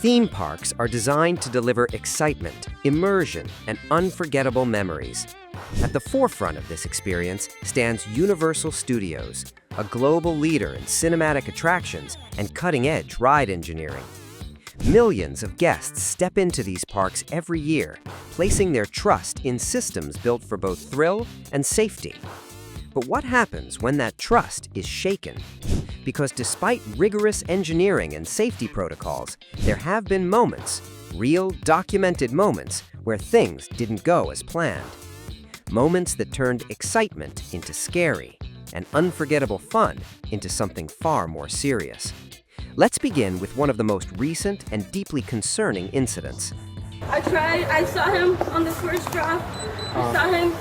Theme parks are designed to deliver excitement, immersion, and unforgettable memories. At the forefront of this experience stands Universal Studios, a global leader in cinematic attractions and cutting-edge ride engineering. Millions of guests step into these parks every year, placing their trust in systems built for both thrill and safety. But what happens when that trust is shaken? Because despite rigorous engineering and safety protocols, there have been moments, real documented moments, where things didn't go as planned. Moments that turned excitement into scary and unforgettable fun into something far more serious. Let's begin with one of the most recent and deeply concerning incidents. I saw him on the first drop. I saw him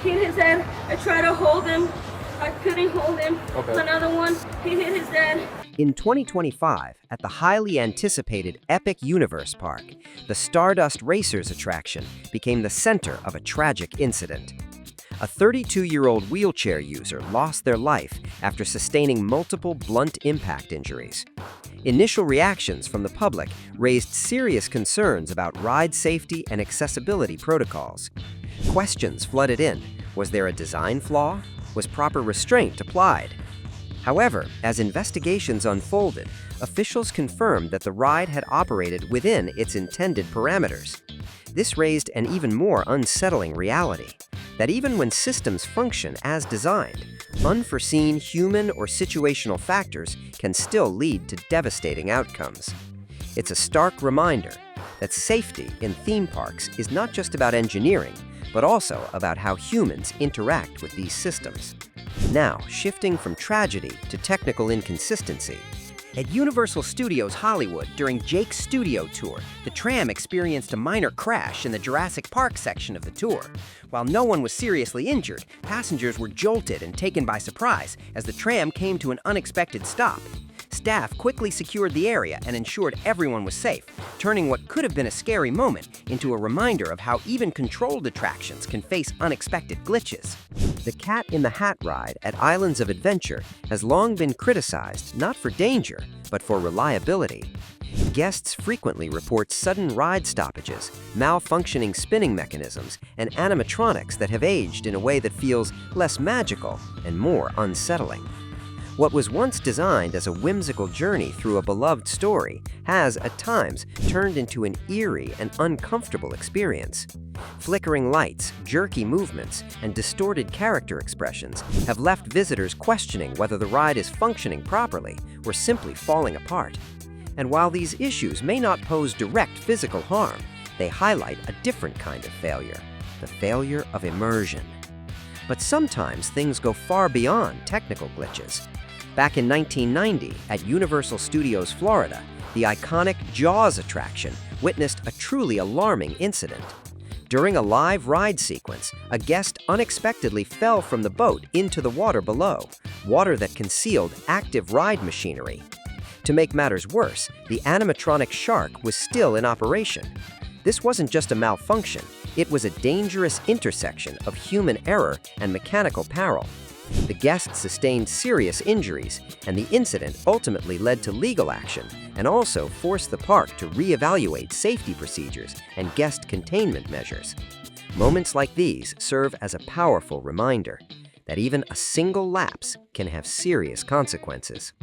hit his head. I tried to hold him. I couldn't hold him. Okay. Another one, he hit his head. In 2025, at the highly anticipated Epic Universe Park, the Stardust Racers attraction became the center of a tragic incident. A 32-year-old wheelchair user lost their life after sustaining multiple blunt impact injuries. Initial reactions from the public raised serious concerns about ride safety and accessibility protocols. Questions flooded in. Was there a design flaw? Was proper restraint applied? However, as investigations unfolded, officials confirmed that the ride had operated within its intended parameters. This raised an even more unsettling reality, that even when systems function as designed, unforeseen human or situational factors can still lead to devastating outcomes. It's a stark reminder that safety in theme parks is not just about engineering, but also about how humans interact with these systems. Now, shifting from tragedy to technical inconsistency. At Universal Studios Hollywood, during Jake's studio tour, the tram experienced a minor crash in the Jurassic Park section of the tour. While no one was seriously injured, passengers were jolted and taken by surprise as the tram came to an unexpected stop. Staff quickly secured the area and ensured everyone was safe, turning what could have been a scary moment into a reminder of how even controlled attractions can face unexpected glitches. The Cat in the Hat ride at Islands of Adventure has long been criticized not for danger, but for reliability. Guests frequently report sudden ride stoppages, malfunctioning spinning mechanisms, and animatronics that have aged in a way that feels less magical and more unsettling. What was once designed as a whimsical journey through a beloved story has, at times, turned into an eerie and uncomfortable experience. Flickering lights, jerky movements, and distorted character expressions have left visitors questioning whether the ride is functioning properly or simply falling apart. And while these issues may not pose direct physical harm, they highlight a different kind of failure, the failure of immersion. But sometimes things go far beyond technical glitches. Back in 1990, at Universal Studios Florida, the iconic Jaws attraction witnessed a truly alarming incident. During a live ride sequence, a guest unexpectedly fell from the boat into the water below, water that concealed active ride machinery. To make matters worse, the animatronic shark was still in operation. This wasn't just a malfunction, it was a dangerous intersection of human error and mechanical peril. The guest sustained serious injuries, and the incident ultimately led to legal action and also forced the park to reevaluate safety procedures and guest containment measures. Moments like these serve as a powerful reminder that even a single lapse can have serious consequences.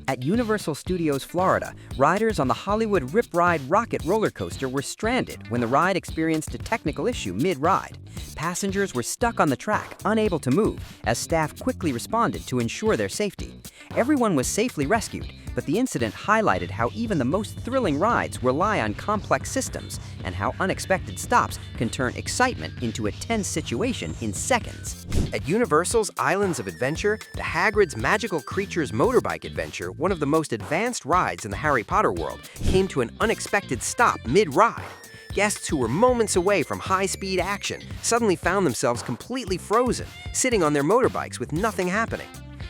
At Universal Studios Florida, riders on the Hollywood Rip Ride rocket roller coaster were stranded when the ride experienced a technical issue mid-ride. Passengers were stuck on the track, unable to move, as staff quickly responded to ensure their safety. Everyone was safely rescued, but the incident highlighted how even the most thrilling rides rely on complex systems and how unexpected stops can turn excitement into a tense situation in seconds. At Universal's Islands of Adventure, the Hagrid's Magical Creatures Motorbike Adventure, one of the most advanced rides in the Harry Potter world, came to an unexpected stop mid-ride. Guests who were moments away from high-speed action suddenly found themselves completely frozen, sitting on their motorbikes with nothing happening.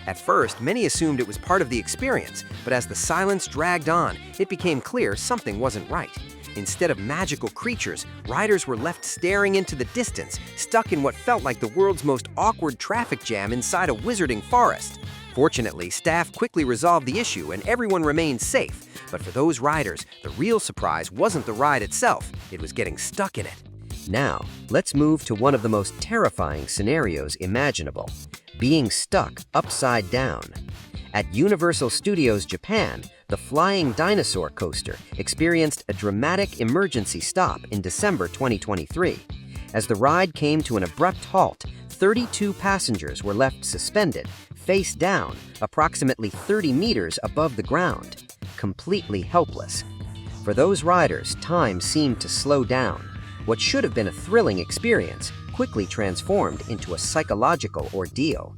At first, many assumed it was part of the experience, but as the silence dragged on, it became clear something wasn't right. Instead of magical creatures, riders were left staring into the distance, stuck in what felt like the world's most awkward traffic jam inside a wizarding forest. Fortunately, staff quickly resolved the issue and everyone remained safe. But for those riders, the real surprise wasn't the ride itself, it was getting stuck in it. Now, let's move to one of the most terrifying scenarios imaginable: being stuck upside down. At Universal Studios Japan, the Flying Dinosaur coaster experienced a dramatic emergency stop in December 2023. As the ride came to an abrupt halt, 32 passengers were left suspended, face down, approximately 30 meters above the ground, completely helpless. For those riders, time seemed to slow down. What should have been a thrilling experience quickly transformed into a psychological ordeal.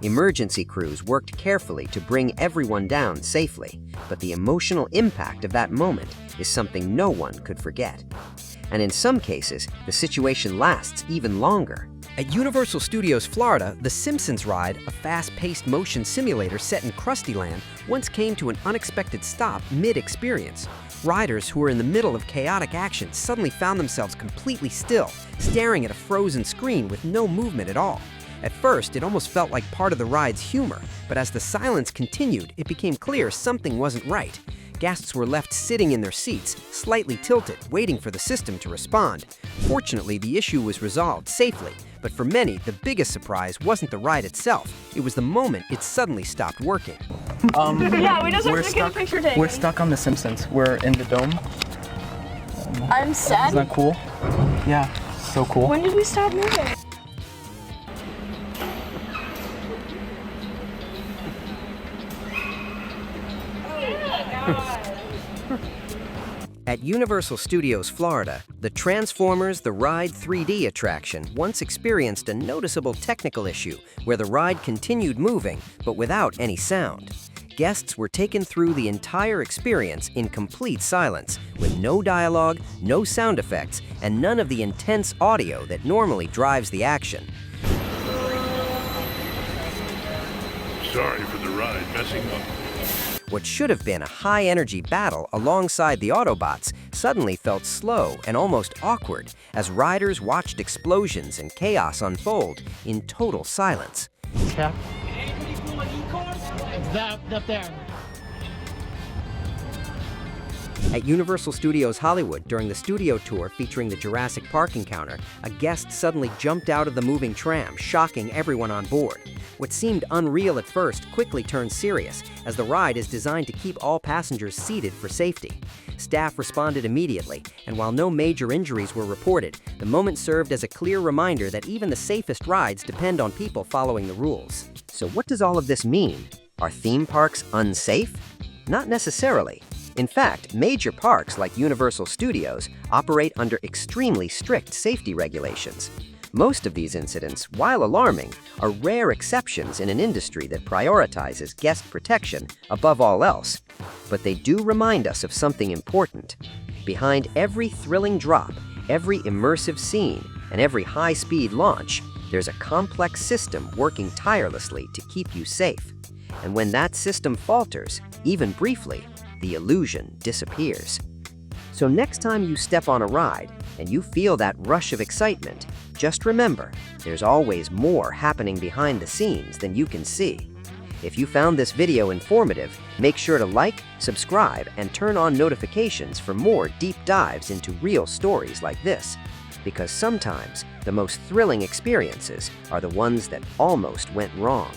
Emergency crews worked carefully to bring everyone down safely, but the emotional impact of that moment is something no one could forget. And in some cases, the situation lasts even longer. At Universal Studios Florida, the Simpsons Ride, a fast-paced motion simulator set in Krusty Land, once came to an unexpected stop mid-experience. Riders who were in the middle of chaotic action suddenly found themselves completely still, staring at a frozen screen with no movement at all. At first, it almost felt like part of the ride's humor, but as the silence continued, it became clear something wasn't right. Guests were left sitting in their seats, slightly tilted, waiting for the system to respond. Fortunately, the issue was resolved safely, but for many, the biggest surprise wasn't the ride itself. It was the moment it suddenly stopped working. Yeah, we just have to get a picture taken. We're stuck on The Simpsons. We're in the dome. I'm sad. Isn't that cool? Yeah, so cool. When did we stop moving? At Universal Studios Florida, the Transformers The Ride 3D attraction once experienced a noticeable technical issue where the ride continued moving, but without any sound. Guests were taken through the entire experience in complete silence, with no dialogue, no sound effects, and none of the intense audio that normally drives the action. Sorry for the ride messing up. What should have been a high-energy battle alongside the Autobots suddenly felt slow and almost awkward as riders watched explosions and chaos unfold in total silence. Yeah. That there. At Universal Studios Hollywood, during the studio tour featuring the Jurassic Park encounter, a guest suddenly jumped out of the moving tram, shocking everyone on board. What seemed unreal at first quickly turned serious, as the ride is designed to keep all passengers seated for safety. Staff responded immediately, and while no major injuries were reported, the moment served as a clear reminder that even the safest rides depend on people following the rules. So what does all of this mean? Are theme parks unsafe? Not necessarily. In fact, major parks like Universal Studios operate under extremely strict safety regulations. Most of these incidents, while alarming, are rare exceptions in an industry that prioritizes guest protection above all else. But they do remind us of something important. Behind every thrilling drop, every immersive scene, and every high-speed launch, there's a complex system working tirelessly to keep you safe. And when that system falters, even briefly, the illusion disappears. So next time you step on a ride and you feel that rush of excitement, just remember, there's always more happening behind the scenes than you can see. If you found this video informative, make sure to like, subscribe, and turn on notifications for more deep dives into real stories like this. Because sometimes, the most thrilling experiences are the ones that almost went wrong.